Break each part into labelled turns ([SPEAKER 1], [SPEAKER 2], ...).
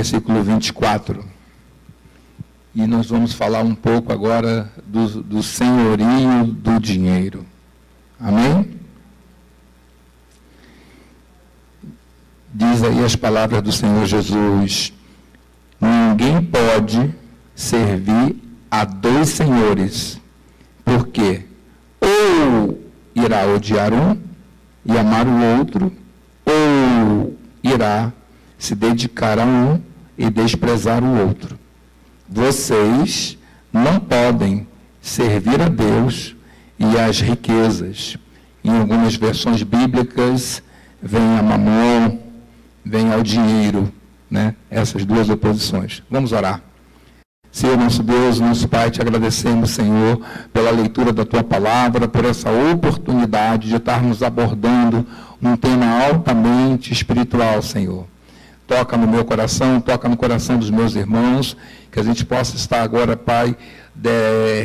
[SPEAKER 1] versículo 24. E nós vamos falar um pouco agora do senhorio do dinheiro. Amém? Diz aí as palavras do Senhor Jesus: ninguém pode servir a dois senhores, porque ou irá odiar um e amar o outro, ou irá se dedicar a um e desprezar o outro. Vocês não podem servir a Deus e às riquezas. Em algumas versões bíblicas, vem a mamon, vem ao dinheiro, né? Essas duas oposições. Vamos orar. Senhor, nosso Deus, nosso Pai, te agradecemos, Senhor, pela leitura da Tua Palavra, por essa oportunidade de estarmos abordando um tema altamente espiritual, Senhor. Toca no meu coração, toca no coração dos meus irmãos, que a gente possa estar agora, Pai,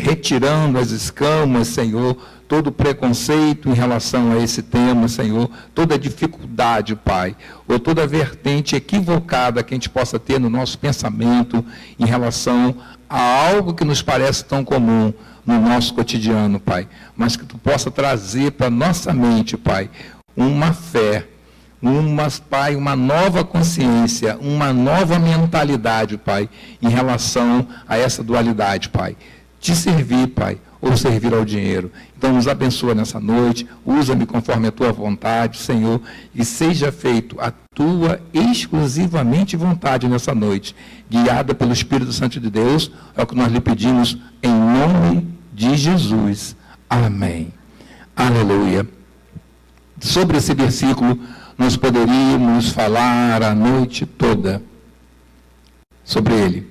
[SPEAKER 1] retirando as escamas, Senhor, todo preconceito em relação a esse tema, Senhor, toda dificuldade, Pai, ou toda vertente equivocada que a gente possa ter no nosso pensamento em relação a algo que nos parece tão comum no nosso cotidiano, Pai, mas que Tu possa trazer para nossa mente, Pai, uma fé, Pai, uma nova consciência, uma nova mentalidade, Pai, em relação a essa dualidade, Pai. Te servir, Pai, ou servir ao dinheiro. Então, nos abençoa nessa noite, usa-me conforme a Tua vontade, Senhor, e seja feito a Tua exclusivamente vontade nessa noite, guiada pelo Espírito Santo de Deus, é o que nós lhe pedimos, em nome de Jesus. Amém. Aleluia. Sobre esse versículo, nós poderíamos falar a noite toda sobre ele.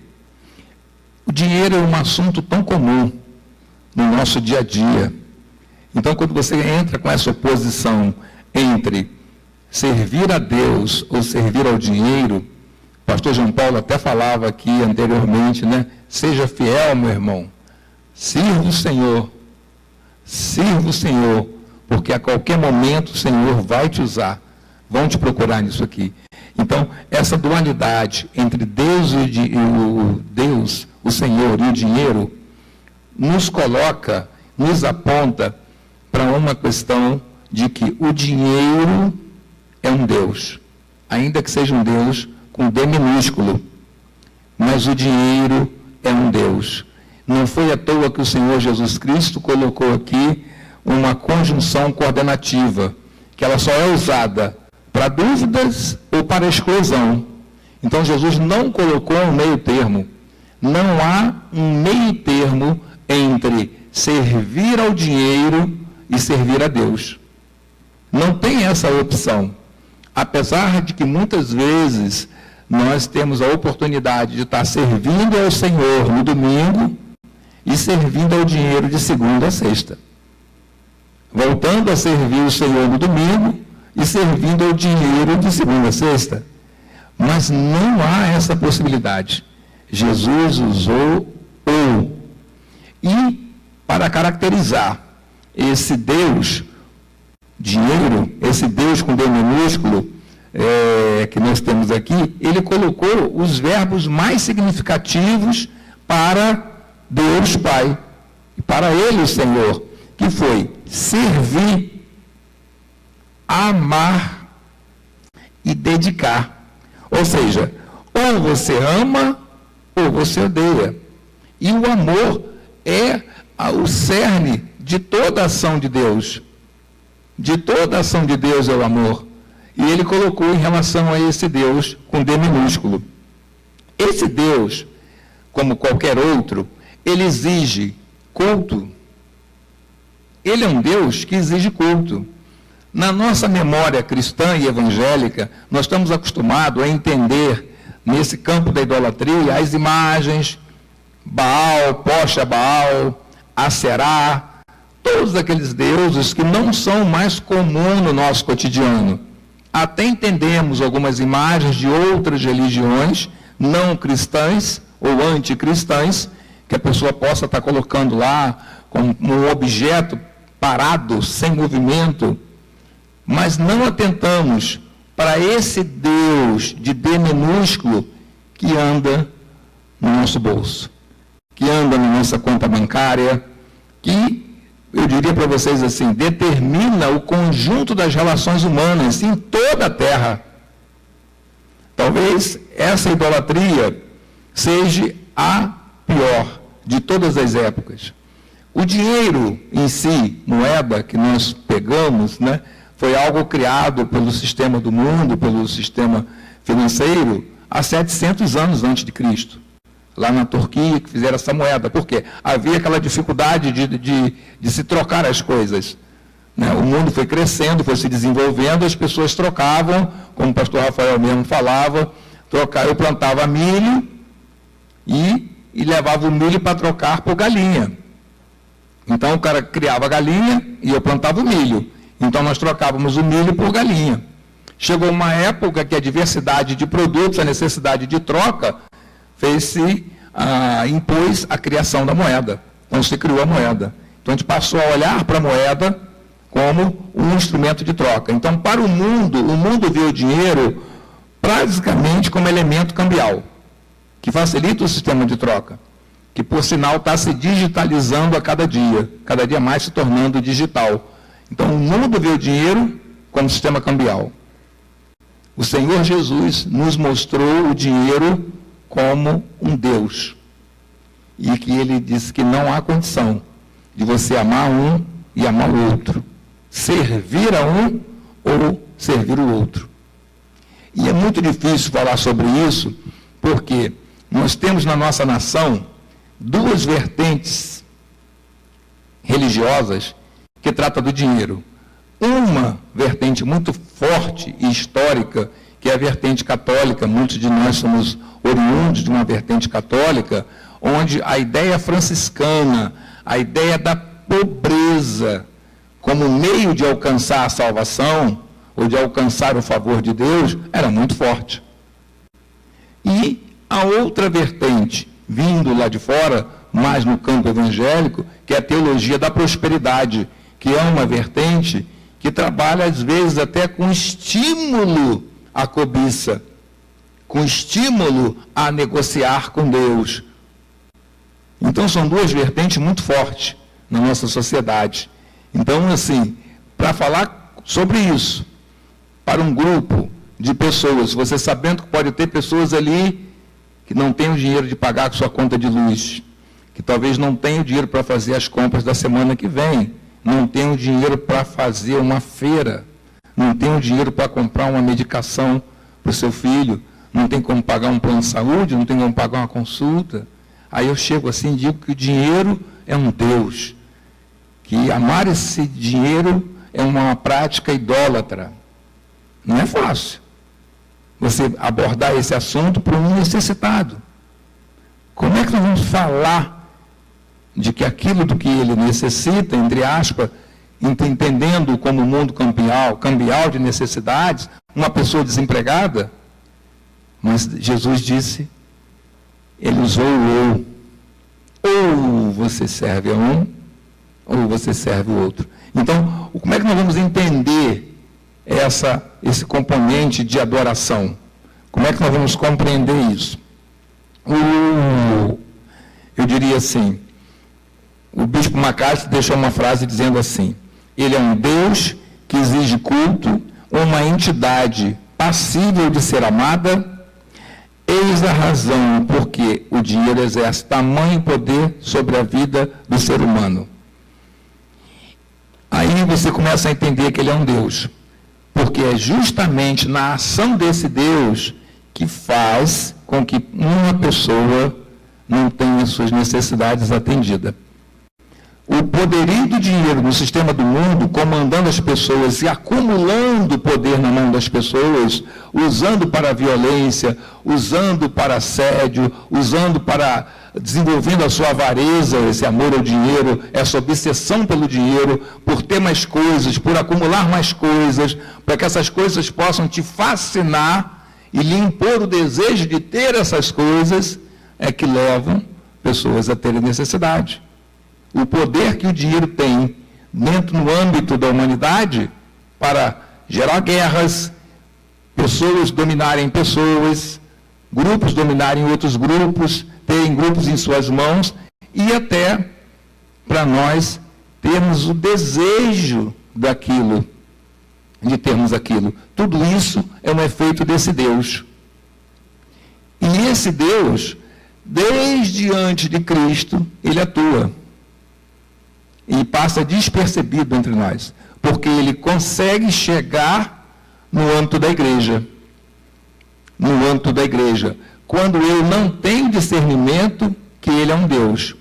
[SPEAKER 1] O dinheiro é um assunto tão comum no nosso dia a dia. Então, quando você entra com essa oposição entre servir a Deus ou servir ao dinheiro, o pastor João Paulo até falava aqui anteriormente, né? Seja fiel, meu irmão. Sirva o Senhor, porque a qualquer momento o Senhor vai te usar. Vão te procurar nisso aqui. Então, essa dualidade entre Deus o Senhor e o dinheiro, nos coloca, nos aponta para uma questão de que o dinheiro é um Deus, ainda que seja um Deus com D minúsculo, mas o dinheiro é um Deus. Não foi à toa que o Senhor Jesus Cristo colocou aqui uma conjunção coordenativa, que ela só é usada para dúvidas ou para exclusão. Então, Jesus não colocou um meio termo. Não há um meio termo entre servir ao dinheiro e servir a Deus. Não tem essa opção. Apesar de que muitas vezes nós temos a oportunidade de estar servindo ao Senhor no domingo e servindo ao dinheiro de segunda a sexta. Voltando a servir o Senhor no domingo e servindo ao dinheiro de segunda a sexta. Mas não há essa possibilidade. Jesus usou ou. E para caracterizar esse Deus, dinheiro, esse Deus com D minúsculo, que nós temos aqui, ele colocou os verbos mais significativos para Deus Pai, e para Ele o Senhor, que foi servir, amar e dedicar. Ou seja, ou você ama ou você odeia. E o amor é o cerne de toda a ação de Deus. De toda a ação de Deus é o amor. E ele colocou em relação a esse Deus com D minúsculo. Esse Deus, como qualquer outro, ele exige culto. Ele é um Deus que exige culto. Na nossa memória cristã e evangélica, nós estamos acostumados a entender, nesse campo da idolatria, as imagens, Baal, poste Baal, Aserá, todos aqueles deuses que não são mais comuns no nosso cotidiano. Até entendemos algumas imagens de outras religiões não cristãs ou anticristãs, que a pessoa possa estar colocando lá como um objeto parado, sem movimento, mas não atentamos para esse Deus de D minúsculo que anda no nosso bolso, que anda na nossa conta bancária, que, eu diria para vocês assim, determina o conjunto das relações humanas em toda a Terra. Talvez essa idolatria seja a pior de todas as épocas. O dinheiro em si, moeda que nós pegamos, né, foi algo criado pelo sistema do mundo, pelo sistema financeiro, há 700 anos antes de Cristo. Lá na Turquia, que fizeram essa moeda. Por quê? Havia aquela dificuldade de se trocar as coisas. Né? O mundo foi crescendo, foi se desenvolvendo, as pessoas trocavam, como o pastor Rafael mesmo falava, eu plantava milho e levava o milho para trocar por galinha. Então o cara criava galinha e eu plantava o milho. Então nós trocávamos o milho por galinha. Chegou uma época que a diversidade de produtos, a necessidade de troca, impôs a criação da moeda. Então se criou a moeda. Então a gente passou a olhar para a moeda como um instrumento de troca. Então para o mundo vê o dinheiro basicamente como elemento cambial, que facilita o sistema de troca, que por sinal está se digitalizando a cada dia mais se tornando digital. Então o mundo vê o dinheiro como sistema cambial. O Senhor Jesus nos mostrou o dinheiro como um Deus. E que ele disse que não há condição de você amar um e amar o outro. Servir a um ou servir o outro. E é muito difícil falar sobre isso, porque nós temos na nossa nação duas vertentes religiosas que tratam do dinheiro. Uma vertente muito forte e histórica, que é a vertente católica, muitos de nós somos oriundos de uma vertente católica, onde a ideia franciscana, a ideia da pobreza, como meio de alcançar a salvação, ou de alcançar o favor de Deus, era muito forte. E a outra vertente, vindo lá de fora, mais no campo evangélico, que é a teologia da prosperidade, que é uma vertente que trabalha, às vezes, até com estímulo à cobiça, com estímulo a negociar com Deus. Então, são duas vertentes muito fortes na nossa sociedade. Então, assim, para falar sobre isso, para um grupo de pessoas, você sabendo que pode ter pessoas ali que não têm o dinheiro de pagar a sua conta de luz, que talvez não tenham o dinheiro para fazer as compras da semana que vem, não tem o dinheiro para fazer uma feira, não tem o dinheiro para comprar uma medicação para o seu filho, não tem como pagar um plano de saúde, não tem como pagar uma consulta. Aí eu chego assim e digo que o dinheiro é um Deus, que amar esse dinheiro é uma prática idólatra. Não é fácil você abordar esse assunto para um necessitado. Como é que nós vamos falar de que aquilo do que ele necessita, entre aspas, entendendo como o mundo cambial de necessidades, uma pessoa desempregada? Mas Jesus disse, ele usou o ou você serve a um, ou você serve o outro. Então, como é que nós vamos entender esse componente de adoração? Como é que nós vamos compreender isso? Eu diria assim, o bispo MacArthur deixou uma frase dizendo assim, ele é um Deus que exige culto, uma entidade passível de ser amada. Eis a razão porque o dinheiro exerce tamanho poder sobre a vida do ser humano. Aí você começa a entender que ele é um Deus, porque é justamente na ação desse Deus que faz com que uma pessoa não tenha suas necessidades atendidas. O poderio do dinheiro no sistema do mundo, comandando as pessoas e acumulando poder na mão das pessoas, usando para a violência, usando para assédio, usando para desenvolvendo a sua avareza, esse amor ao dinheiro, essa obsessão pelo dinheiro, por ter mais coisas, por acumular mais coisas, para que essas coisas possam te fascinar e lhe impor o desejo de ter essas coisas, é que levam pessoas a terem necessidade. O poder que o dinheiro tem dentro no âmbito da humanidade para gerar guerras, pessoas dominarem pessoas, grupos dominarem outros grupos, terem grupos em suas mãos, e até para nós termos o desejo daquilo, de termos aquilo. Tudo isso é um efeito desse Deus. E esse Deus, desde antes de Cristo, ele atua. E passa despercebido entre nós. Porque ele consegue chegar no âmbito da igreja. No âmbito da igreja. Quando eu não tenho discernimento que ele é um Deus.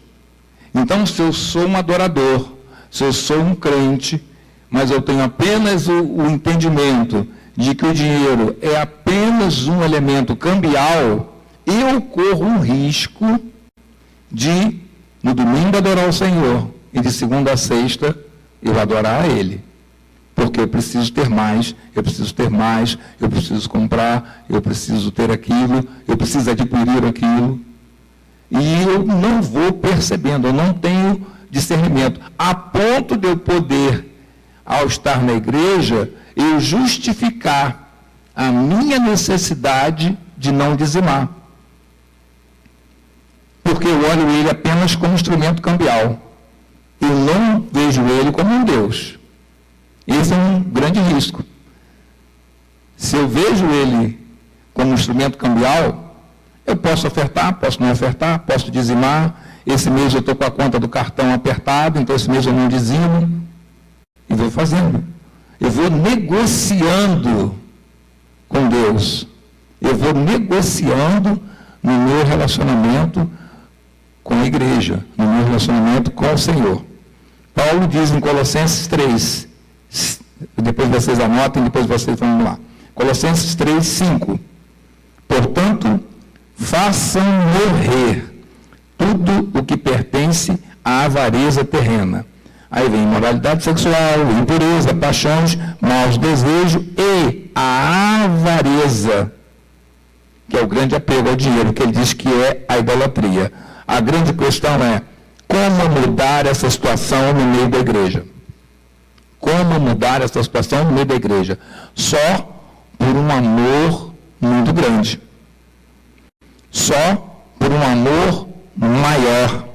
[SPEAKER 1] Então, se eu sou um adorador, se eu sou um crente, mas eu tenho apenas o entendimento de que o dinheiro é apenas um elemento cambial, eu corro um risco de, no domingo, adorar o Senhor, e de segunda a sexta, eu adorar a Ele. Porque eu preciso ter mais, eu preciso comprar, eu preciso ter aquilo, eu preciso adquirir aquilo. E eu não vou percebendo, eu não tenho discernimento, a ponto de eu poder, ao estar na igreja, eu justificar a minha necessidade de não dizimar. Porque eu olho ele apenas como instrumento cambial. Eu não vejo ele como um Deus. Esse é um grande risco. Se eu vejo ele como instrumento cambial, eu posso ofertar, posso não ofertar, posso dizimar. Esse mês eu estou com a conta do cartão apertada, então esse mês eu não dizimo. E vou fazendo. Eu vou negociando com Deus. Eu vou negociando no meu relacionamento com a igreja, no meu relacionamento com o Senhor. Paulo diz em Colossenses 3, depois vocês anotem, depois vocês vão lá. Colossenses 3, 5. Portanto, façam morrer tudo o que pertence à avareza terrena. Aí vem imoralidade sexual, impureza, paixões, maus desejos e a avareza, que é o grande apego ao dinheiro, que ele diz que é a idolatria. A grande questão é como mudar essa situação no meio da igreja. Como mudar essa situação no meio da igreja? Só por um amor muito grande. Só por um amor maior.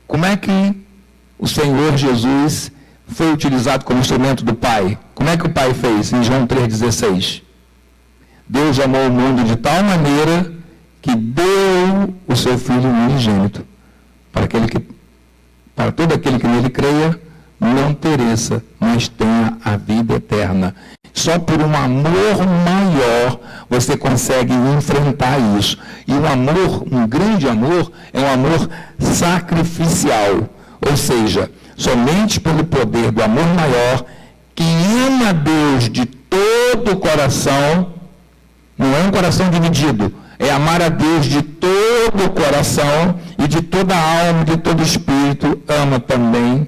[SPEAKER 1] Como é que o Senhor Jesus foi utilizado como instrumento do Pai? Como é que o Pai fez? Em João 3,16. Deus amou o mundo de tal maneira que deu o seu Filho unigênito, para todo aquele que nele creia, não pereça, mas tenha a vida eterna. Só por um amor maior você consegue enfrentar isso. E um amor, um grande amor, é um amor sacrificial. Ou seja, somente pelo poder do amor maior, que ama a Deus de todo o coração, não é um coração dividido, é amar a Deus de todo o coração e de toda a alma, de todo o espírito, ama também.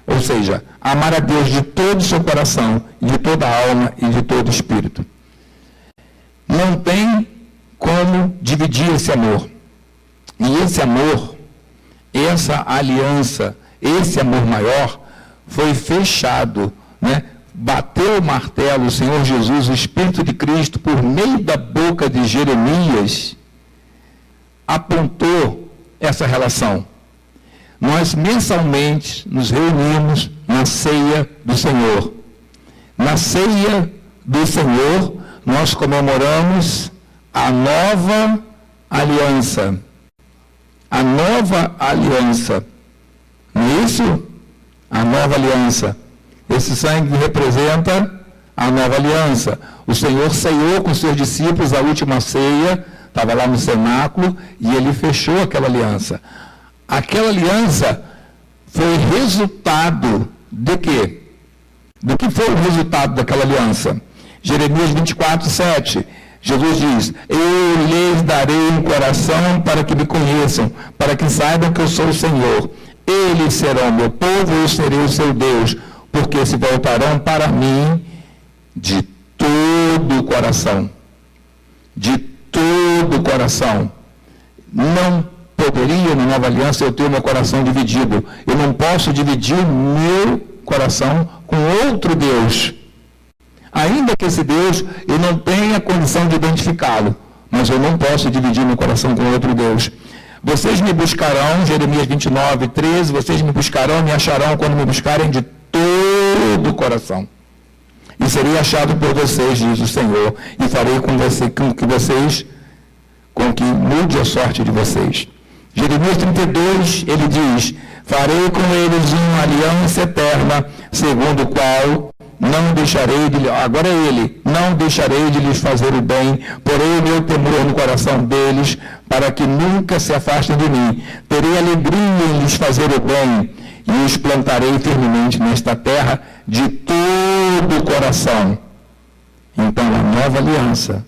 [SPEAKER 1] Ou seja, amar a Deus de todo o seu coração, de toda a alma e de todo o espírito. Não tem como dividir esse amor. E esse amor, essa aliança, esse amor maior, foi fechado, né? Bateu o martelo o Senhor Jesus, o Espírito de Cristo, por meio da boca de Jeremias, apontou essa relação. Nós mensalmente nos reunimos na ceia do Senhor. Na ceia do Senhor, nós comemoramos a nova aliança. A nova aliança. Não é isso? A nova aliança. Esse sangue representa a nova aliança. O Senhor ceiou com seus discípulos a última ceia, estava lá no cenáculo, e ele fechou aquela aliança. Aquela aliança foi resultado de quê? Do que foi o resultado daquela aliança? Jeremias 24, 7. Jesus diz, eu lhes darei um coração para que me conheçam, para que saibam que eu sou o Senhor. Eles serão meu povo, eu serei o seu Deus, porque se voltarão para mim de todo o coração. De todo o coração. Não poderia, na nova aliança, eu ter o meu coração dividido. Eu não posso dividir o meu coração com outro Deus. Ainda que esse Deus, eu não tenha condição de identificá-lo, mas eu não posso dividir meu coração com outro Deus. Vocês me buscarão, Jeremias 29, 13, vocês me buscarão, me acharão quando me buscarem de todo o coração. E serei achado por vocês, diz o Senhor, e farei com que mude a sorte de vocês. Jeremias 32, ele diz, farei com eles uma aliança eterna, segundo o qual não deixarei de lhes fazer o bem, porém o meu temor no coração deles, para que nunca se afastem de mim. Terei alegria em lhes fazer o bem, e os plantarei firmemente nesta terra de todo o coração. Então, a nova aliança,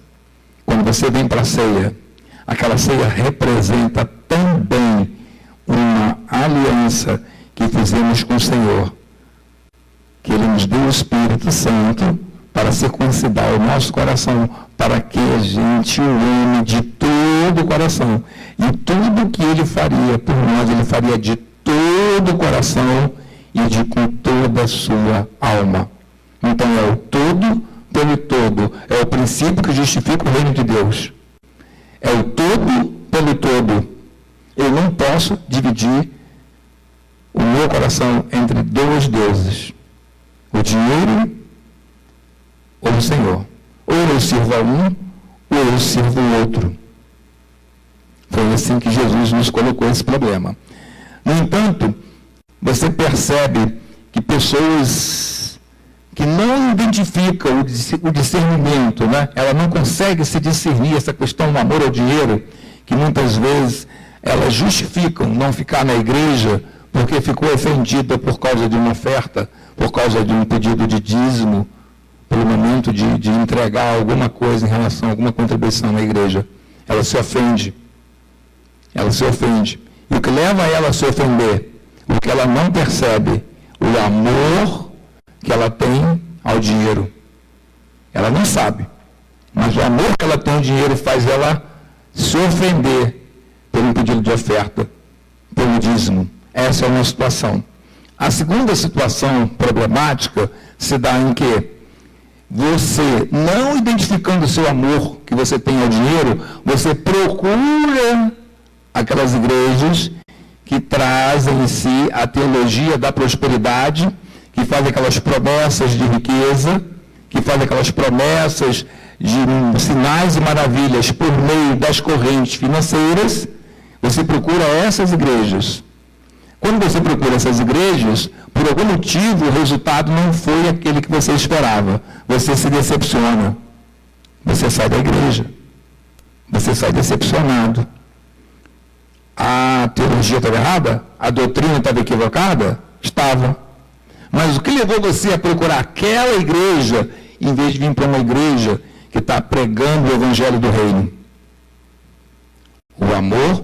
[SPEAKER 1] quando você vem para a ceia, aquela ceia representa também uma aliança que fizemos com o Senhor, que Ele nos deu o Espírito Santo para circuncidar o nosso coração, para que a gente o ame de todo o coração. E tudo que Ele faria por nós, Ele faria de todo o coração e com toda a sua alma. Então é o todo pelo todo. É o princípio que justifica o reino de Deus. É o todo pelo todo. Eu não posso dividir o meu coração entre dois deuses. O dinheiro ou o Senhor. Ou eu sirvo a um, ou eu sirvo o outro. Foi assim que Jesus nos colocou esse problema. No entanto, você percebe que pessoas que não identificam o discernimento, né? Ela não consegue se discernir essa questão do amor ao dinheiro, que muitas vezes elas justificam não ficar na igreja porque ficou ofendida por causa de uma oferta, por causa de um pedido de dízimo, pelo momento de entregar alguma coisa em relação a alguma contribuição na igreja. Ela se ofende. Ela se ofende. E o que leva ela a se ofender? O que ela não percebe, o amor que ela tem ao dinheiro. Ela não sabe, mas o amor que ela tem ao dinheiro faz ela se ofender pelo pedido de oferta, pelo dízimo. Essa é uma situação. A segunda situação problemática se dá em que você, não identificando o seu amor que você tem ao dinheiro, você procura aquelas igrejas que trazem em si a teologia da prosperidade, que fazem aquelas promessas de riqueza, que fazem aquelas promessas de sinais e maravilhas por meio das correntes financeiras. Você procura essas igrejas. Quando você procura essas igrejas, por algum motivo o resultado não foi aquele que você esperava. Você se decepciona. Você sai da igreja. Você sai decepcionado. A teologia estava errada? A doutrina estava equivocada? Estava. Mas o que levou você a procurar aquela igreja, em vez de vir para uma igreja que está pregando o evangelho do reino? O amor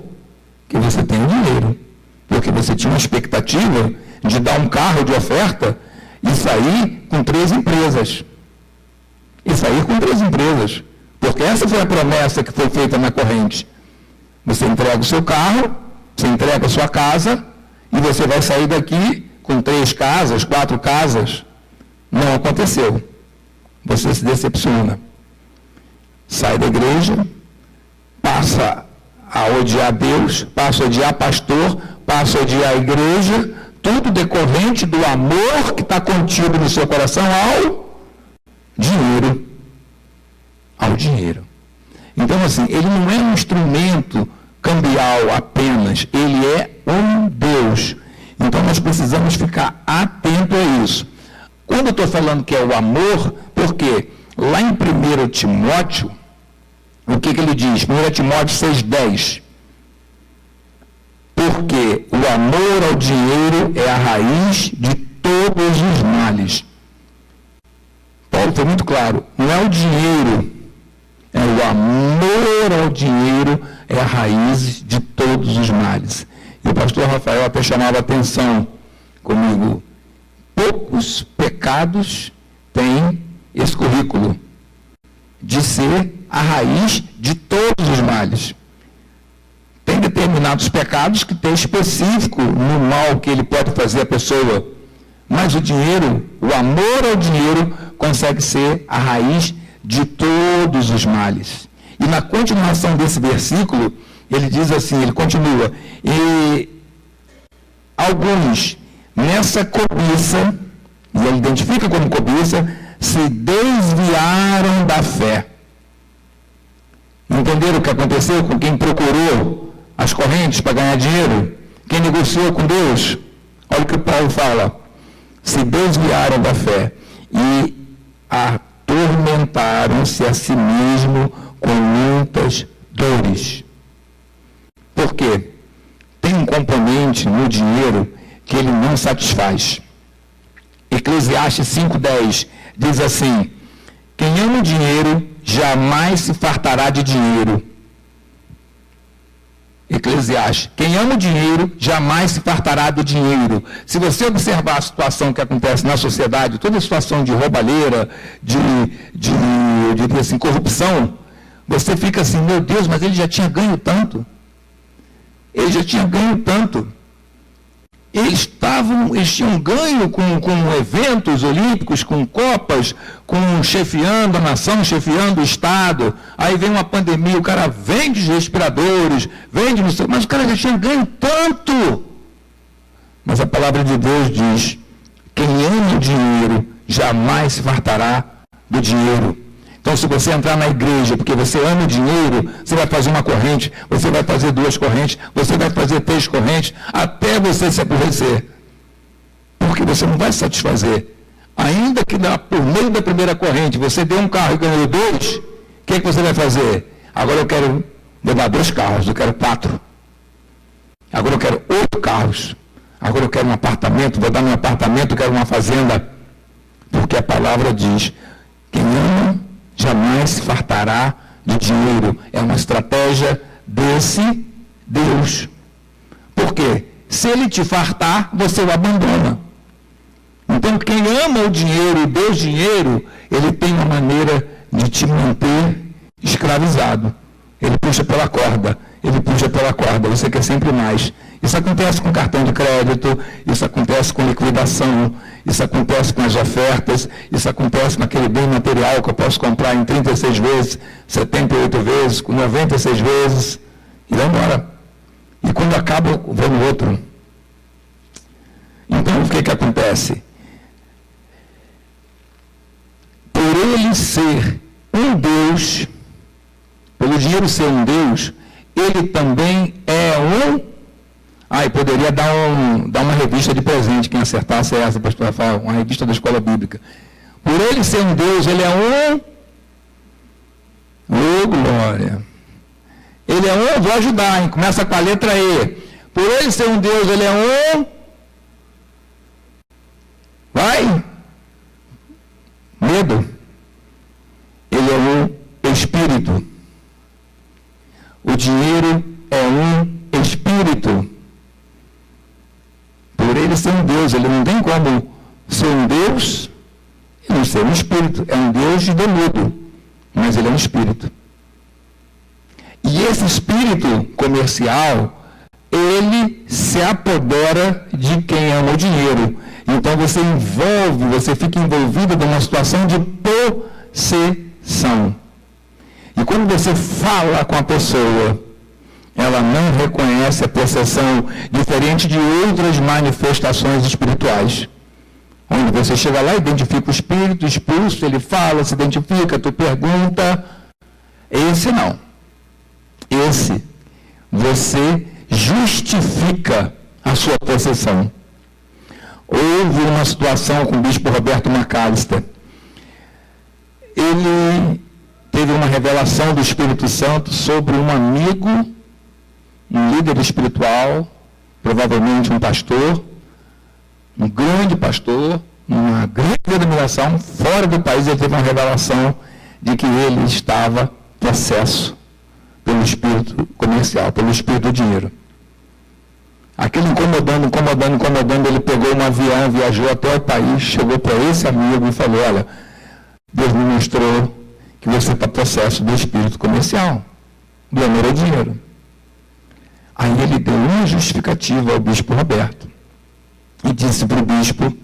[SPEAKER 1] que você tem ao dinheiro. Porque você tinha uma expectativa de dar um carro de oferta e sair com 3 empresas. Porque essa foi a promessa que foi feita na corrente. Você entrega o seu carro, você entrega a sua casa e você vai sair daqui com 3 casas, 4 casas. Não aconteceu. Você se decepciona. Sai da igreja, passa a odiar Deus, passa a odiar pastor, passa a odiar a igreja, tudo decorrente do amor que está contido no seu coração ao dinheiro. Ao dinheiro. Então, assim, ele não é um instrumento cambial apenas, ele é um Deus. Então, nós precisamos ficar atentos a isso. Quando eu estou falando que é o amor, porque lá em 1 Timóteo, o que ele diz? 1 Timóteo 6,10. Porque o amor ao dinheiro é a raiz de todos os males. Paulo foi muito claro, não é o dinheiro, é o amor ao dinheiro, é a raiz de todos os males. E o pastor Rafael até chamava a atenção comigo. Poucos pecados têm esse currículo de ser a raiz de todos os males. Tem determinados pecados que tem específico no mal que ele pode fazer a pessoa. Mas o dinheiro, o amor ao dinheiro, consegue ser a raiz de todos os males. E na continuação desse versículo, ele diz assim, ele continua, e alguns nessa cobiça, e ele identifica como cobiça, se desviaram da fé. Entenderam o que aconteceu com quem procurou as correntes para ganhar dinheiro? Quem negociou com Deus? Olha o que Paulo fala. Se desviaram da fé e atormentaram-se a si mesmo com muitas dores. Por quê? Tem um componente no dinheiro que ele não satisfaz. Eclesiastes 5:10 diz assim: quem ama o dinheiro jamais se fartará de dinheiro. Eclesiastes, quem ama o dinheiro jamais se fartará do dinheiro. Se você observar a situação que acontece na sociedade, toda a situação de roubalheira, eu diria assim, corrupção, você fica assim, meu Deus, mas ele já tinha ganho tanto. Ele já tinha ganho tanto. Eles tinham ganho com eventos olímpicos, com copas, com chefiando a nação, chefiando o Estado. Aí vem uma pandemia, o cara vende os respiradores, mas o cara já tinha ganho tanto. Mas a palavra de Deus diz, quem ama o dinheiro jamais se fartará do dinheiro. Então, se você entrar na igreja porque você ama o dinheiro, você vai fazer uma corrente, você vai fazer 2 correntes, você vai fazer 3 correntes, até você se aborrecer. Porque você não vai se satisfazer. Ainda que por meio da primeira corrente você dê um carro e ganhou 2, o que você vai fazer? Agora eu quero levar 2 carros, eu quero 4. Agora eu quero 8 carros. Agora eu quero um apartamento, vou dar um apartamento, eu quero uma fazenda. Porque a palavra diz, quem ama jamais se fartará de dinheiro. É uma estratégia desse Deus. Por quê? Se ele te fartar, você o abandona. Então, quem ama o dinheiro e Deus dinheiro, ele tem uma maneira de te manter escravizado. Ele puxa pela corda, você quer sempre mais. Isso acontece com cartão de crédito, isso acontece com liquidação, isso acontece com as ofertas, isso acontece com aquele bem material que eu posso comprar em 36 vezes, 78 vezes, 96 vezes, e vai embora. E quando acaba, eu vou no outro. Então, o que acontece? Por ele ser um Deus, pelo dinheiro ser um Deus, ele também é um... e poderia dar uma revista de presente, quem acertasse essa, pastor Rafael, uma revista da escola bíblica. Por ele ser um Deus, ele é um... glória! Ele é um, vou ajudar, hein? Começa com a letra E. Por ele ser um Deus, ele é um... Vai! Medo. Ele é um espírito. O dinheiro é um espírito. Por ele ser um Deus, ele não tem como ser um Deus e não ser um espírito. É um Deus de demudo, mas ele é um espírito. E esse espírito comercial, ele se apodera de quem ama o dinheiro. Então você fica envolvido numa situação de possessão. E quando você fala com a pessoa, ela não reconhece a possessão, diferente de outras manifestações espirituais. Onde você chega lá, identifica o espírito, expulso, ele fala, se identifica, tu pergunta. Esse não. Esse, você justifica a sua possessão. Houve uma situação com o bispo Roberto Macalister. Ele teve uma revelação do Espírito Santo sobre um amigo, um líder espiritual, provavelmente um pastor, um grande pastor, uma grande denominação, fora do país. Ele teve uma revelação de que ele estava possesso pelo espírito comercial, pelo espírito do dinheiro. Aquele incomodando, ele pegou um avião, viajou até o país, chegou para esse amigo e falou, olha, Deus me mostrou que você está possesso do espírito comercial, do amor ao dinheiro. Aí ele deu uma justificativa ao bispo Roberto e disse para o bispo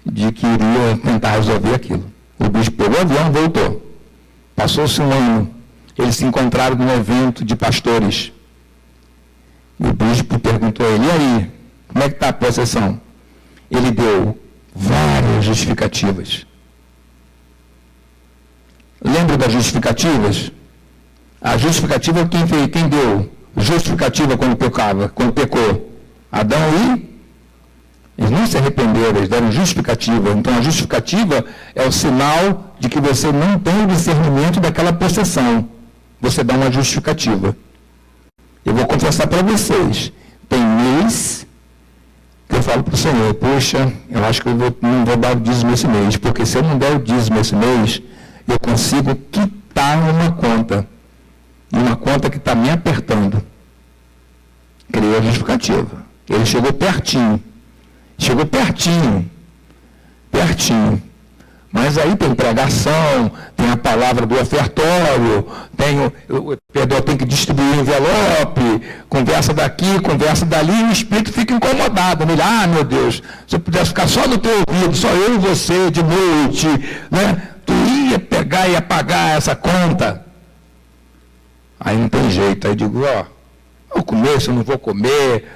[SPEAKER 1] de que iria tentar resolver aquilo. O bispo pegou o avião e voltou. Passou-se um ano. Eles se encontraram num evento de pastores. E o bispo perguntou a ele, e aí, como é que está a possessão? Ele deu várias justificativas. Lembra das justificativas? A justificativa, quem deu justificativa quando pecou? Adão e eles não se arrependeram, eles deram justificativa. Então a justificativa é o sinal de que você não tem o discernimento daquela possessão. Você dá uma justificativa. Eu vou confessar para vocês, tem mês que eu falo para o Senhor, poxa, eu acho que eu não vou dar o dízimo esse mês, porque se eu não der o dízimo esse mês, eu consigo quitar uma conta. E uma conta que está me apertando. Criei a justificativa. Ele chegou pertinho. Mas aí tem pregação, tem a palavra do ofertório, tem que distribuir envelope, conversa daqui, conversa dali, e o espírito fica incomodado. Ele, meu Deus, se eu pudesse ficar só no teu ouvido, só eu e você de noite, né? Tu ia pegar e apagar essa conta. Aí não tem jeito, aí eu digo, vou comer, se eu não vou comer,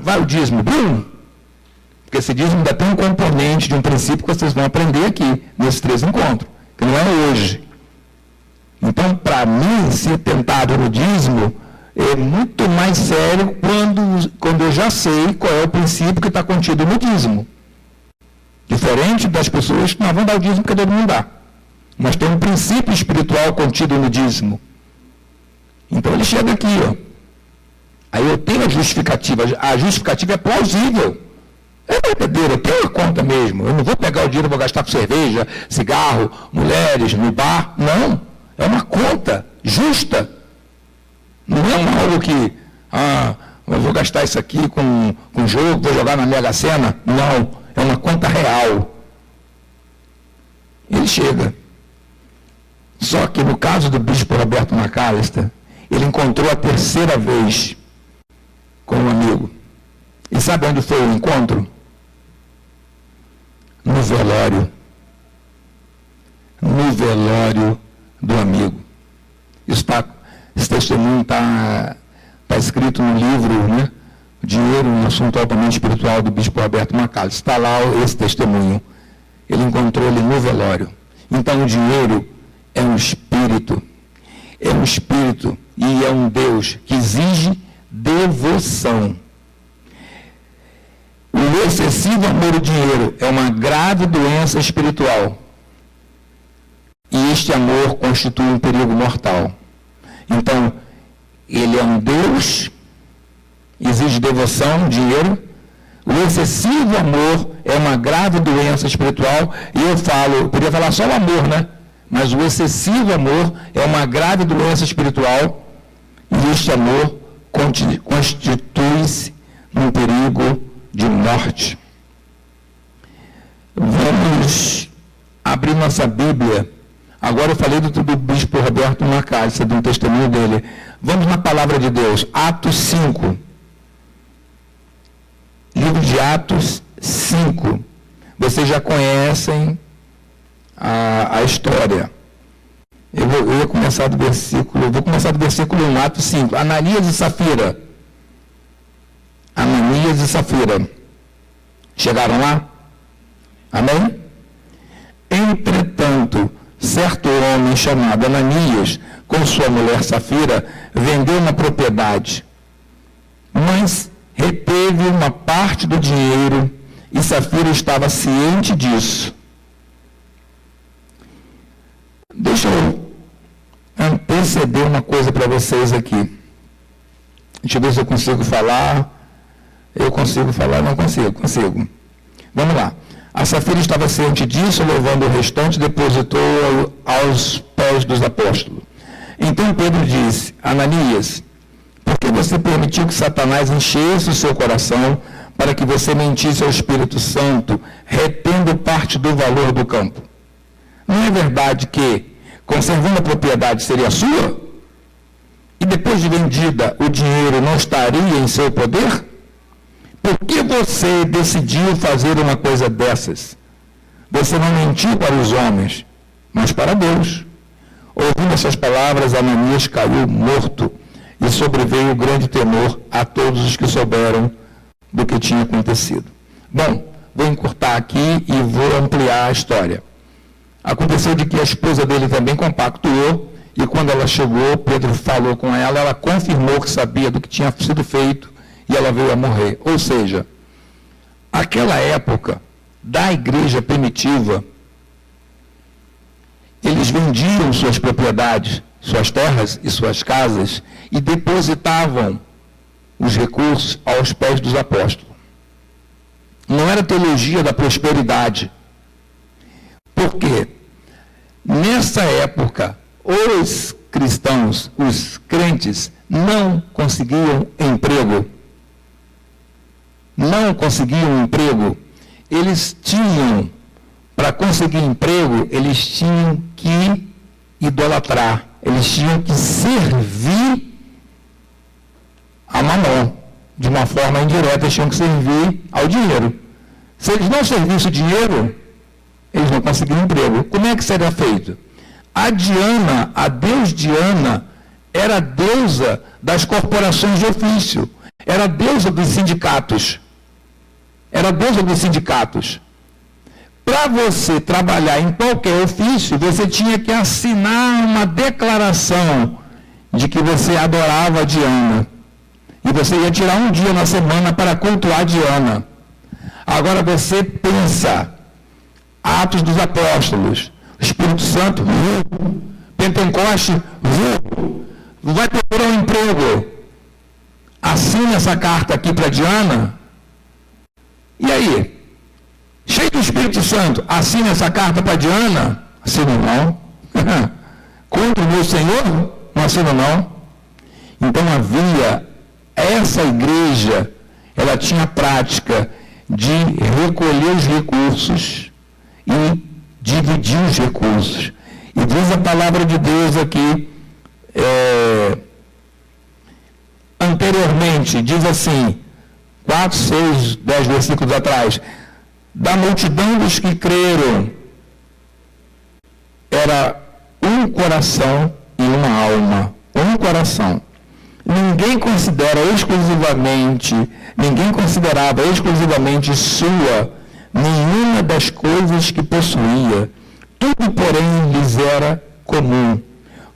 [SPEAKER 1] vai o dízimo, viu? Porque esse dízimo ainda tem um componente de um princípio que vocês vão aprender aqui, nesses 3 encontros, que não é hoje. Então, para mim, ser tentado no dízimo é muito mais sério quando eu já sei qual é o princípio que está contido no dízimo. Diferente das pessoas que não vão dar o dízimo porque todo mundo dá. Mas tem um princípio espiritual contido no dízimo. Então ele chega aqui, Aí eu tenho a justificativa é plausível. É verdadeiro, eu tenho a conta mesmo. Eu não vou pegar o dinheiro e vou gastar com cerveja, cigarro, mulheres, no bar. Não. É uma conta justa. Não é algo que, eu vou gastar isso aqui com jogo, vou jogar na Mega Sena. Não. É uma conta real. Ele chega. Só que no caso do bispo Roberto McAllister, ele encontrou a 3ª vez com um amigo. E sabe onde foi o encontro? No velório. No velório do amigo. Esse testemunho está escrito no livro, né? Dinheiro, um assunto altamente espiritual do bispo Roberto McAllister. Está lá esse testemunho. Ele encontrou ele no velório. Então o dinheiro é um espírito. É um espírito e é um Deus que exige devoção. O excessivo amor ao dinheiro é uma grave doença espiritual. E este amor constitui um perigo mortal. Então, ele é um Deus, exige devoção, dinheiro. O excessivo amor é uma grave doença espiritual. E eu podia falar só o amor, né? Mas o excessivo amor é uma grave doença espiritual. E este amor constitui-se num perigo de morte. Vamos abrir nossa Bíblia. Agora eu falei do bispo Roberto McAllister, do testemunho dele. Vamos na palavra de Deus. Atos 5. Livro de Atos 5. Vocês já conhecem a história. Vou começar do versículo 1, Atos 5. Ananias e Safira. Ananias e Safira. Chegaram lá? Amém? Entretanto, certo homem chamado Ananias, com sua mulher Safira, vendeu uma propriedade, mas reteve uma parte do dinheiro e Safira estava ciente disso. Deixa eu anteceder uma coisa para vocês aqui. Deixa eu ver se eu consigo falar. Eu consigo falar? Não consigo. Vamos lá. A Safira estava ciente disso, levando o restante, depositou aos pés dos apóstolos. Então Pedro disse: Ananias, por que você permitiu que Satanás enchesse o seu coração para que você mentisse ao Espírito Santo, retendo parte do valor do campo? Não é verdade que, conservando a propriedade, seria sua? E depois de vendida, o dinheiro não estaria em seu poder? Por que você decidiu fazer uma coisa dessas? Você não mentiu para os homens, mas para Deus. Ouvindo essas palavras, Ananias caiu morto e sobreveio grande temor a todos os que souberam do que tinha acontecido. Bom, vou encurtar aqui e vou ampliar a história. Aconteceu de que a esposa dele também compactuou e quando ela chegou, Pedro falou com ela, ela confirmou que sabia do que tinha sido feito e ela veio a morrer. Ou seja, aquela época da igreja primitiva, eles vendiam suas propriedades, suas terras e suas casas e depositavam os recursos aos pés dos apóstolos. Não era teologia da prosperidade. Porque nessa época, os cristãos, os crentes, não conseguiam emprego. Não conseguiam emprego. Eles tinham, para conseguir emprego, eles tinham que idolatrar. Eles tinham que servir a Mamon. De uma forma indireta, eles tinham que servir ao dinheiro. Se eles não servissem o dinheiro, eles não conseguiam emprego. Como é que seria feito? A Diana, a deus Diana, era a deusa das corporações de ofício. Era a deusa dos sindicatos. Era a deusa dos sindicatos. Para você trabalhar em qualquer ofício, você tinha que assinar uma declaração de que você adorava a Diana. E você ia tirar um dia na semana para cultuar a Diana. Agora você pensa, Atos dos Apóstolos, Espírito Santo, Pentecoste, vai procurar um emprego. Assina essa carta aqui para Diana. E aí? Cheio do Espírito Santo, assina essa carta para Diana? Assina não. Contra o meu Senhor? Não assina não. Então havia, essa igreja, ela tinha a prática de recolher os recursos e dividir os recursos. E diz a palavra de Deus aqui, anteriormente, diz assim, 4, 6, 10 versículos atrás, da multidão dos que creram, era um coração e uma alma, um coração. Ninguém considerava exclusivamente sua nenhuma das coisas que possuía. Tudo, porém, lhes era comum.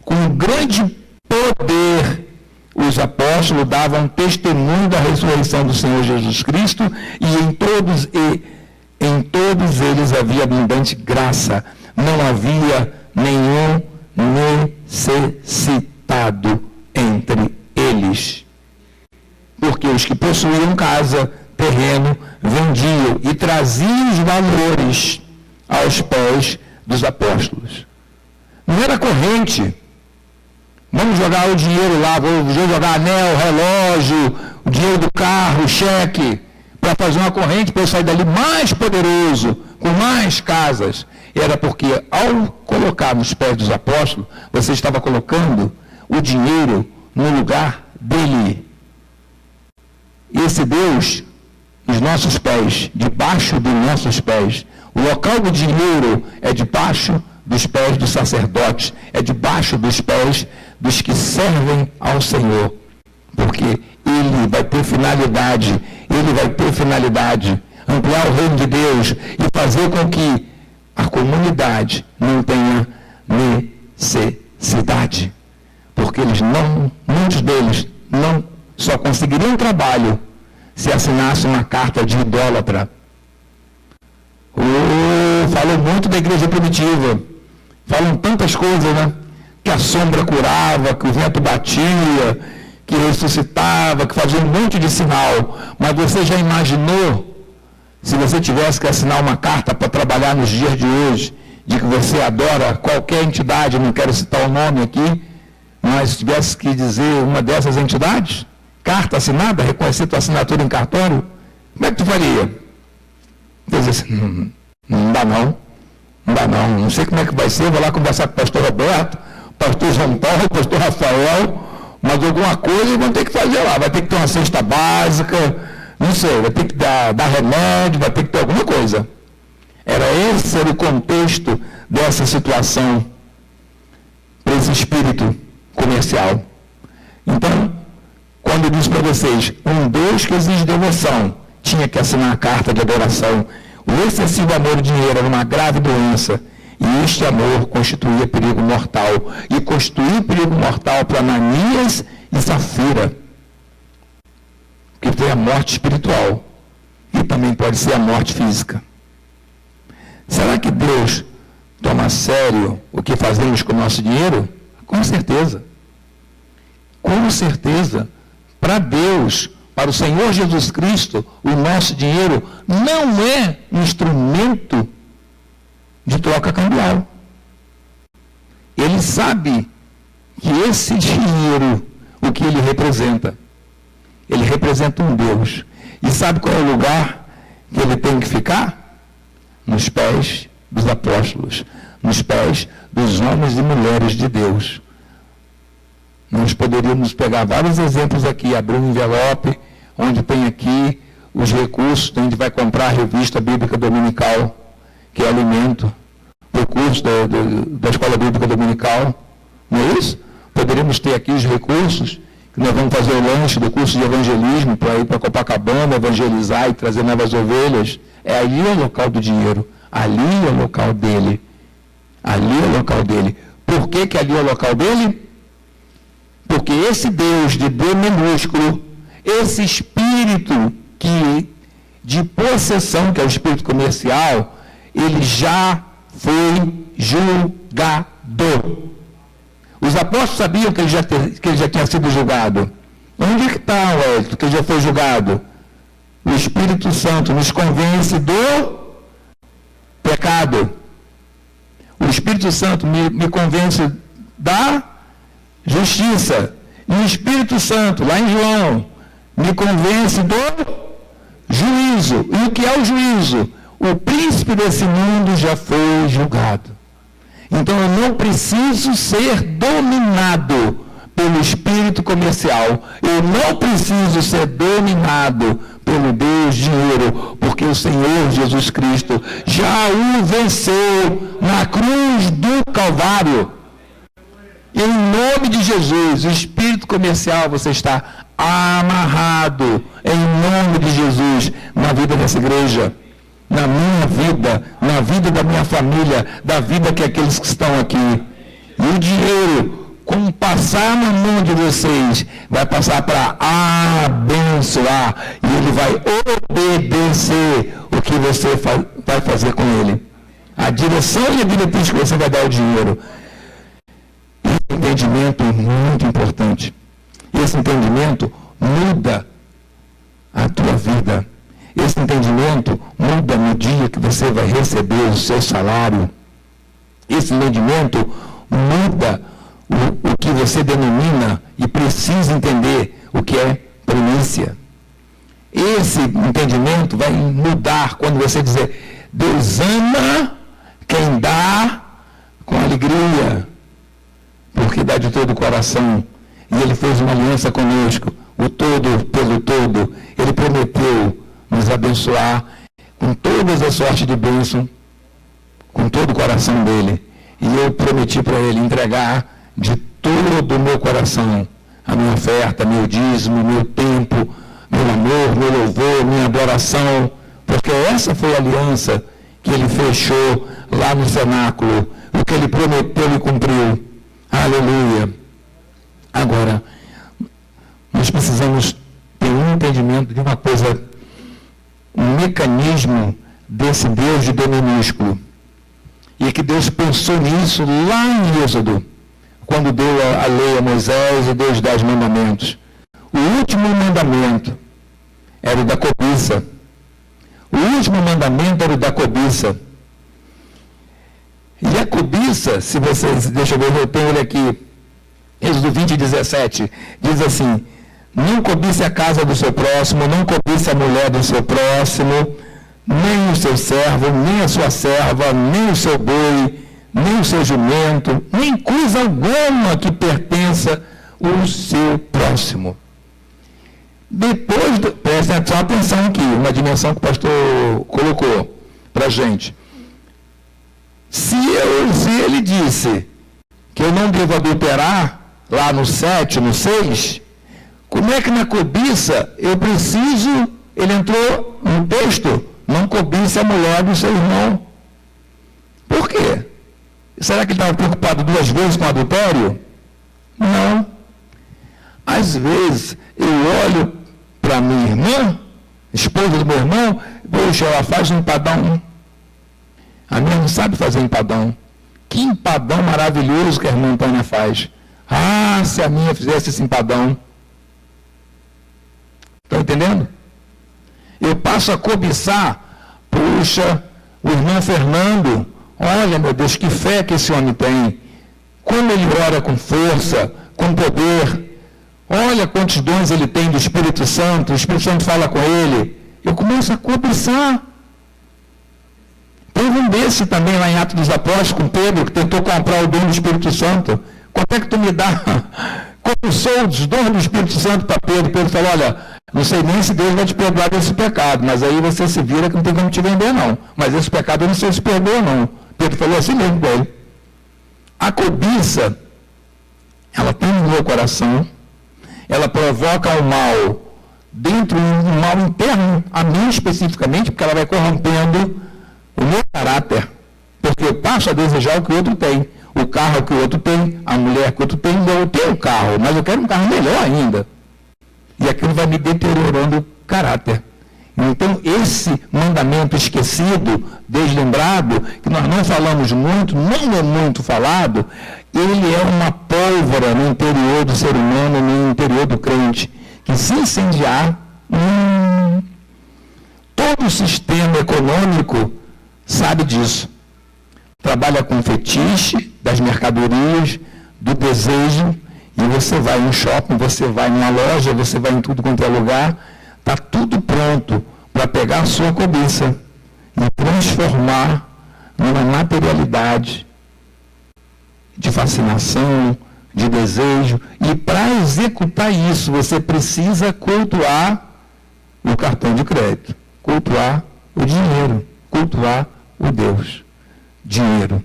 [SPEAKER 1] Com grande poder, os apóstolos davam testemunho da ressurreição do Senhor Jesus Cristo e em todos eles havia abundante graça. Não havia nenhum necessitado entre eles. Porque os que possuíam casa, terreno, vendiam e traziam os valores aos pés dos apóstolos. Não era corrente. Vamos jogar o dinheiro lá, vou jogar anel, relógio, o dinheiro do carro, cheque, para fazer uma corrente para eu sair dali mais poderoso, com mais casas. Era porque ao colocar nos pés dos apóstolos, você estava colocando o dinheiro no lugar dele. Esse Deus, nos nossos pés, debaixo dos nossos pés. O local do dinheiro é debaixo dos pés dos sacerdotes, é debaixo dos pés dos que servem ao Senhor. Porque ele vai ter finalidade, ampliar o reino de Deus e fazer com que a comunidade não tenha necessidade. Porque muitos deles não só conseguiriam trabalho se assinasse uma carta de idólatra. Falou muito da igreja primitiva. Falam tantas coisas, né? Que a sombra curava, que o vento batia, que ressuscitava, que fazia um monte de sinal. Mas você já imaginou, se você tivesse que assinar uma carta para trabalhar nos dias de hoje, de que você adora qualquer entidade, não quero citar o nome aqui, mas tivesse que dizer uma dessas entidades, carta assinada, reconhecer tua assinatura em cartório, como é que tu faria? Quer dizer assim, não dá não sei como é que vai ser, vou lá conversar com o pastor Roberto, pastor João Paulo, pastor Rafael, mas alguma coisa vão ter que fazer lá, vai ter que ter uma cesta básica, não sei, vai ter que dar remédio, vai ter que ter alguma coisa. Esse era o contexto dessa situação esse espírito comercial. Então, quando eu disse para vocês, um Deus que exige devoção, tinha que assinar a carta de adoração. O excessivo amor ao dinheiro era uma grave doença, e este amor constituía perigo mortal. E constituiu perigo mortal para Ananias e Safira, que foi a morte espiritual, e também pode ser a morte física. Será que Deus toma a sério o que fazemos com o nosso dinheiro? Com certeza. Com certeza. Para Deus, para o Senhor Jesus Cristo, o nosso dinheiro não é um instrumento de troca cambial. Ele sabe que esse dinheiro, o que ele representa? Ele representa um Deus. E sabe qual é o lugar que ele tem que ficar? Nos pés dos apóstolos, nos pés dos homens e mulheres de Deus. Nós poderíamos pegar vários exemplos aqui, abrir um envelope, onde tem aqui os recursos, onde vai comprar a revista bíblica dominical, que é alimento, o curso da Escola Bíblica Dominical, não é isso? Poderíamos ter aqui os recursos, que nós vamos fazer o lanche do curso de evangelismo, para ir para Copacabana, evangelizar e trazer novas ovelhas. É ali o local do dinheiro, ali é o local dele, ali é o local dele. Por que que ali é o local dele? Porque esse Deus de D minúsculo, esse espírito de possessão, que é o espírito comercial, ele já foi julgado. Os apóstolos sabiam que ele já tinha sido julgado. Onde é que está, Wellington, que ele já foi julgado? O Espírito Santo nos convence do pecado. O Espírito Santo me convence da justiça. E o Espírito Santo, lá em João, me convence do juízo. E o que é o juízo? O príncipe desse mundo já foi julgado. Então eu não preciso ser dominado pelo espírito comercial. Eu não preciso ser dominado pelo Deus dinheiro, porque o Senhor Jesus Cristo já o venceu na cruz do Calvário. Em nome de Jesus, o espírito comercial, você está amarrado, em nome de Jesus, na vida dessa igreja, na minha vida, na vida da minha família, da vida que aqueles que estão aqui. E o dinheiro, como passar na mão de vocês, vai passar para abençoar, e ele vai obedecer o que você vai fazer com ele. A direção e a diretriz que você vai dar ao dinheiro. Esse entendimento é muito importante. Esse entendimento muda a tua vida. Esse entendimento muda no dia que você vai receber o seu salário. Esse entendimento muda o que você denomina e precisa entender o que é primícia. Esse entendimento vai mudar quando você dizer: Deus ama quem dá com alegria, porque dá de todo o coração. E Ele fez uma aliança conosco, o todo pelo todo. Ele prometeu nos abençoar com todas as sortes de bênção, com todo o coração dele. E eu prometi para ele entregar de todo o meu coração a minha oferta, meu dízimo, meu tempo, meu amor, meu louvor, minha adoração, porque essa foi a aliança que ele fechou lá no cenáculo. O que ele prometeu, ele cumpriu. Aleluia. Agora, nós precisamos ter um entendimento de uma coisa, um mecanismo desse Deus de D minúsculo. E que Deus pensou nisso lá em Êxodo, quando deu a lei a Moisés e deu os 10 mandamentos. O último mandamento era o da cobiça. O último mandamento era o da cobiça. E a cobiça, se vocês, deixa eu ver, eu tenho ele aqui, Êxodo 20, 17, diz assim: não cobice a casa do seu próximo, não cobice a mulher do seu próximo, nem o seu servo, nem a sua serva, nem o seu boi, nem o seu jumento, nem coisa alguma que pertença ao seu próximo. Depois, prestem atenção aqui, uma dimensão que o pastor colocou para a gente. Se ele disse que eu não devo adulterar, lá no 7, no 6, como é que na cobiça eu preciso, ele entrou no texto, não cobiça a mulher do seu irmão. Por quê? Será que ele estava preocupado 2 vezes com adultério? Não. Às vezes eu olho para minha irmã, esposa do meu irmão, poxa, ela faz um empadão. A minha não sabe fazer empadão. Que empadão maravilhoso que a irmã Antônia faz. Ah, se a minha fizesse esse empadão. Estão entendendo? Eu passo a cobiçar, puxa, o irmão Fernando, olha, meu Deus, que fé que esse homem tem. Como ele ora com força, com poder. Olha quantos dons ele tem do Espírito Santo, o Espírito Santo fala com ele. Eu começo a cobiçar. Teve um desse também lá em Atos dos Apóstolos, com Pedro, que tentou comprar o dom do Espírito Santo. Quanto é que tu me dá? Como sou os dons do Espírito Santo para Pedro? Pedro falou, olha, não sei nem se Deus vai te perdoar desse pecado, mas aí você se vira que não tem como te vender, não. Mas esse pecado eu não sei se perdoa, não. Pedro falou assim mesmo com ele. A cobiça, ela tem no meu coração, ela provoca o mal dentro, um mal interno, a mim especificamente, porque ela vai corrompendo o meu caráter, porque eu passo a desejar o que o outro tem, o carro que o outro tem, a mulher que o outro tem. Eu tenho um carro, mas eu quero um carro melhor ainda, e aquilo vai me deteriorando o caráter. Então esse mandamento esquecido, deslembrado, que nós não falamos muito, nem é muito falado, ele é uma pólvora no interior do ser humano, no interior do crente, que se incendiar, todo o sistema econômico sabe disso. Trabalha com fetiche das mercadorias, do desejo, e você vai em shopping, você vai numa loja, você vai em tudo quanto é lugar, está tudo pronto para pegar a sua cobiça e transformar numa materialidade de fascinação, de desejo. E para executar isso, você precisa cultuar o cartão de crédito, cultuar o dinheiro, cultuar o Deus. Dinheiro.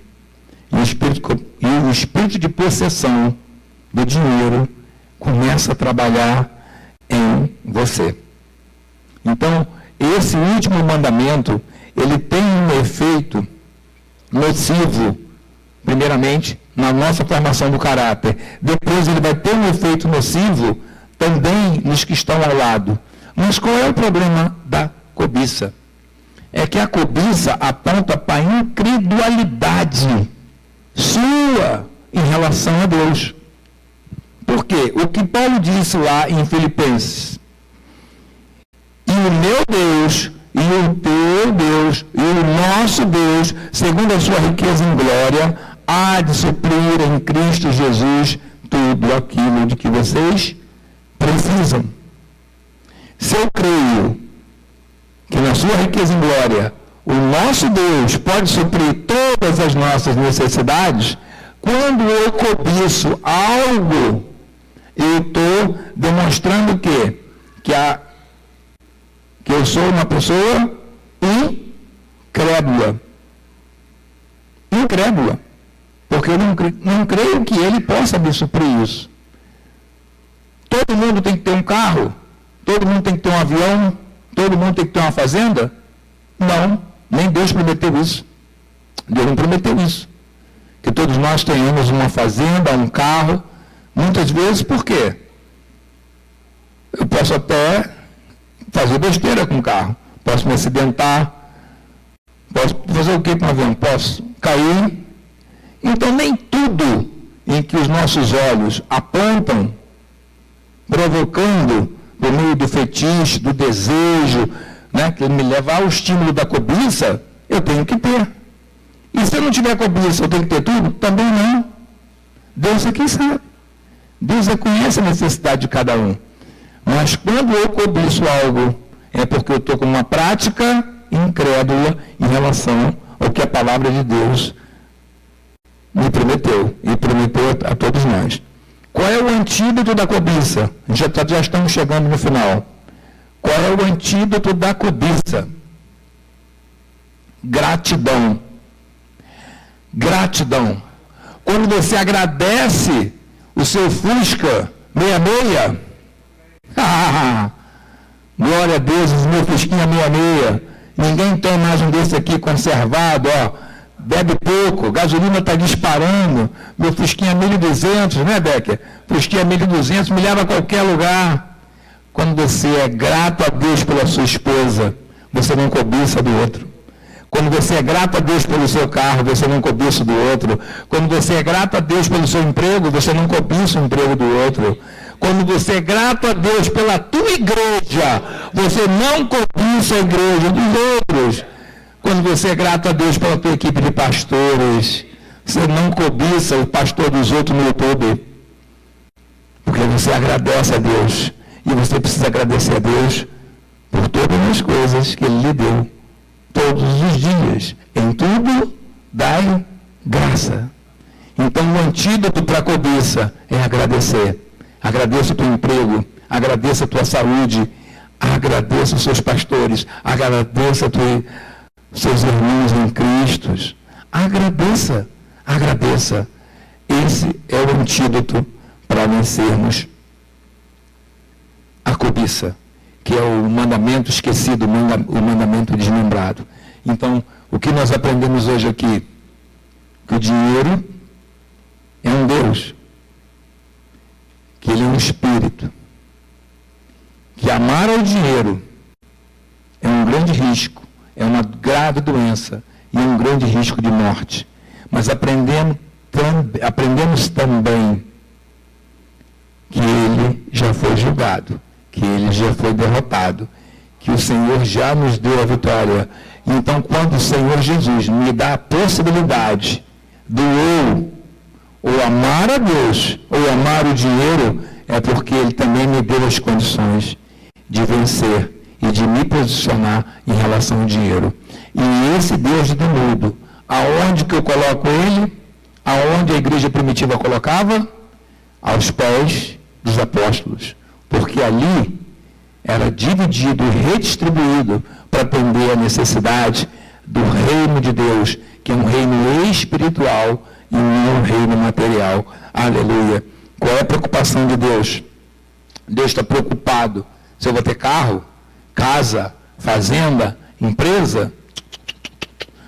[SPEAKER 1] E o espírito de possessão do dinheiro começa a trabalhar em você. Então, esse último mandamento, ele tem um efeito nocivo, primeiramente, na nossa formação do caráter. Depois ele vai ter um efeito nocivo também nos que estão ao lado. Mas qual é o problema da cobiça? É que a cobiça aponta para a incredulidade sua em relação a Deus. Por quê? O que Paulo disse lá em Filipenses: e o meu Deus, e o teu Deus, e o nosso Deus, segundo a sua riqueza em glória, há de suprir em Cristo Jesus tudo aquilo de que vocês precisam. Se eu creio que na sua riqueza em glória, o nosso Deus pode suprir todas as nossas necessidades, quando eu cobiço algo, eu estou demonstrando o quê? Que eu sou uma pessoa incrédula. Incrédula. Porque eu não creio que ele possa me suprir isso. Todo mundo tem que ter um carro? Todo mundo tem que ter um avião? Todo mundo tem que ter uma fazenda? Não, nem Deus prometeu isso. Deus não prometeu isso. Que todos nós tenhamos uma fazenda, um carro. Muitas vezes, por quê? Eu posso até fazer besteira com o carro. Posso me acidentar. Posso fazer o que com o avião? Posso cair. Então, nem tudo em que os nossos olhos apontam, provocando, por meio do fetiche, do desejo, né, que me leva ao estímulo da cobiça, eu tenho que ter. E se eu não tiver cobiça, eu tenho que ter tudo? Também não. Deus é quem sabe. Deus conhece a necessidade de cada um. Mas quando eu cobiço algo, é porque eu estou com uma prática incrédula em relação ao que a palavra de Deus me prometeu, e prometeu a todos nós. Qual é o antídoto da cobiça? Já estamos chegando no final. Qual é o antídoto da cobiça? Gratidão. Gratidão. Quando você agradece o seu Fusca 66, glória a Deus, o meu Fusquinha 66, ninguém tem mais um desse aqui conservado, bebe pouco, gasolina está disparando, meu Fusquinha 1200, né, Becker? Fusquinha 1200 me leva a qualquer lugar. Quando você é grato a Deus pela sua esposa, você não cobiça do outro. Quando você é grato a Deus pelo seu carro, você não cobiça do outro. Quando você é grato a Deus pelo seu emprego, você não cobiça o emprego do outro. Quando você é grato a Deus pela tua igreja, você não cobiça a igreja dos outros. Quando você é grato a Deus pela tua equipe de pastores, você não cobiça o pastor dos outros no YouTube. Porque você agradece a Deus. E você precisa agradecer a Deus por todas as coisas que Ele lhe deu. Todos os dias. Em tudo, dai graça. Então, o antídoto para a cobiça é agradecer. Agradeça o teu emprego. Agradeça a tua saúde. Agradeça os seus pastores. Agradeça os seus irmãos em Cristo. Agradeça. Agradeça. Esse é o antídoto para vencermos a cobiça, que é o mandamento esquecido, o mandamento desmembrado. Então, o que nós aprendemos hoje aqui? Que o dinheiro é um Deus, que ele é um espírito, que amar ao dinheiro é um grande risco, é uma grave doença e um grande risco de morte. Mas aprendemos também que ele já foi julgado, que ele já foi derrotado, que o Senhor já nos deu a vitória. Então, quando o Senhor Jesus me dá a possibilidade do ou amar a Deus, ou amar o dinheiro, é porque Ele também me deu as condições de vencer e de me posicionar em relação ao dinheiro. E esse Deus do mundo, aonde que eu coloco Ele? Aonde a igreja primitiva colocava? Aos pés dos apóstolos. Porque ali era dividido e redistribuído para atender a necessidade do reino de Deus, que é um reino espiritual e não um reino material. Aleluia. Qual é a preocupação de Deus? Deus está preocupado se eu vou ter carro, casa, fazenda, empresa.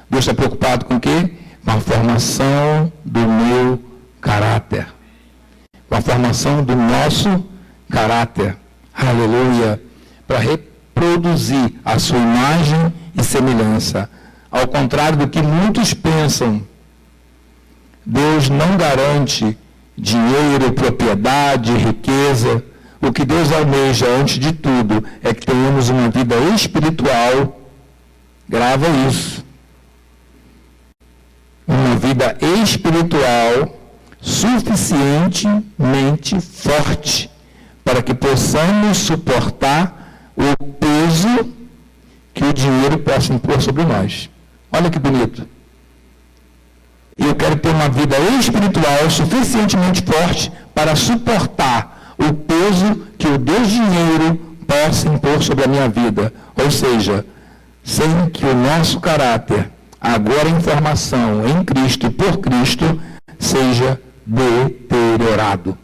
[SPEAKER 1] Deus está preocupado com o quê? Com a formação do meu caráter. Com a formação do nosso caráter, aleluia, para reproduzir a sua imagem e semelhança. Ao contrário do que muitos pensam, Deus não garante dinheiro, propriedade, riqueza. O que Deus almeja, antes de tudo, é que tenhamos uma vida espiritual, grava isso, uma vida espiritual suficientemente forte para que possamos suportar o peso que o dinheiro possa impor sobre nós. Olha que bonito. Eu quero ter uma vida espiritual suficientemente forte para suportar o peso que o Deus dinheiro possa impor sobre a minha vida. Ou seja, sem que o nosso caráter, agora em formação em Cristo e por Cristo, seja deteriorado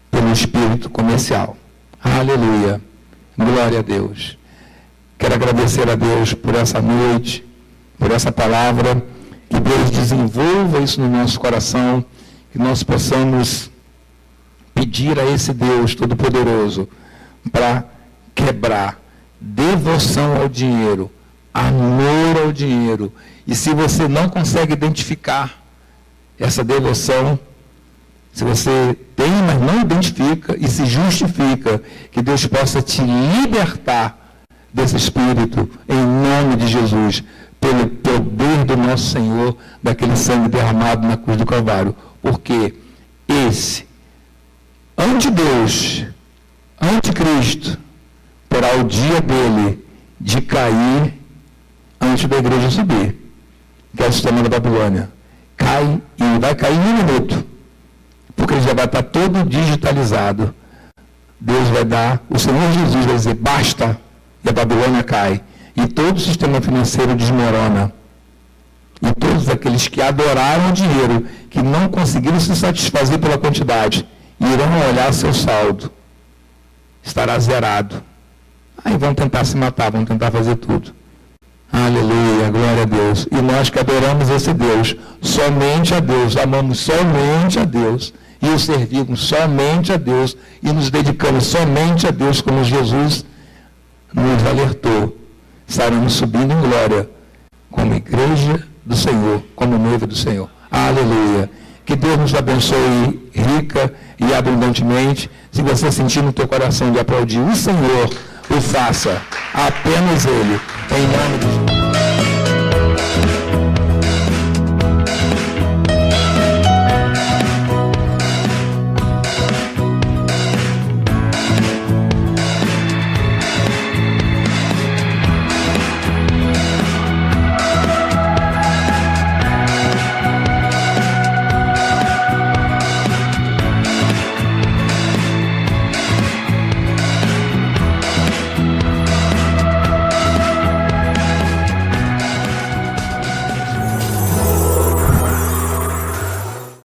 [SPEAKER 1] pelo espírito comercial. Aleluia. Glória a Deus. Quero agradecer a Deus por essa noite, por essa palavra, que Deus desenvolva isso no nosso coração, que nós possamos pedir a esse Deus Todo-Poderoso para quebrar devoção ao dinheiro, amor ao dinheiro. E se você não consegue identificar essa devoção, se você tem, mas não identifica e se justifica, que Deus possa te libertar desse espírito, em nome de Jesus, pelo poder do nosso Senhor, daquele sangue derramado na cruz do Calvário. Porque esse, anti-Deus, anticristo, terá o dia dele de cair antes da igreja subir, que é o sistema da Babilônia. Cai e vai cair em um minuto, porque ele já vai estar todo digitalizado. Deus vai dar, o Senhor Jesus vai dizer, basta, e a Babilônia cai. E todo o sistema financeiro desmorona. E todos aqueles que adoraram o dinheiro, que não conseguiram se satisfazer pela quantidade, irão olhar seu saldo. Estará zerado. Aí vão tentar se matar, vão tentar fazer tudo. Aleluia, glória a Deus. E nós que adoramos esse Deus, somente a Deus, amamos somente a Deus, e o servimos somente a Deus, e nos dedicamos somente a Deus, como Jesus nos alertou. Estaremos subindo em glória, como igreja do Senhor, como noiva do Senhor. Aleluia. Que Deus nos abençoe rica e abundantemente. Se você sentir no teu coração de aplaudir o Senhor, o faça. Apenas Ele. Em nome de Jesus.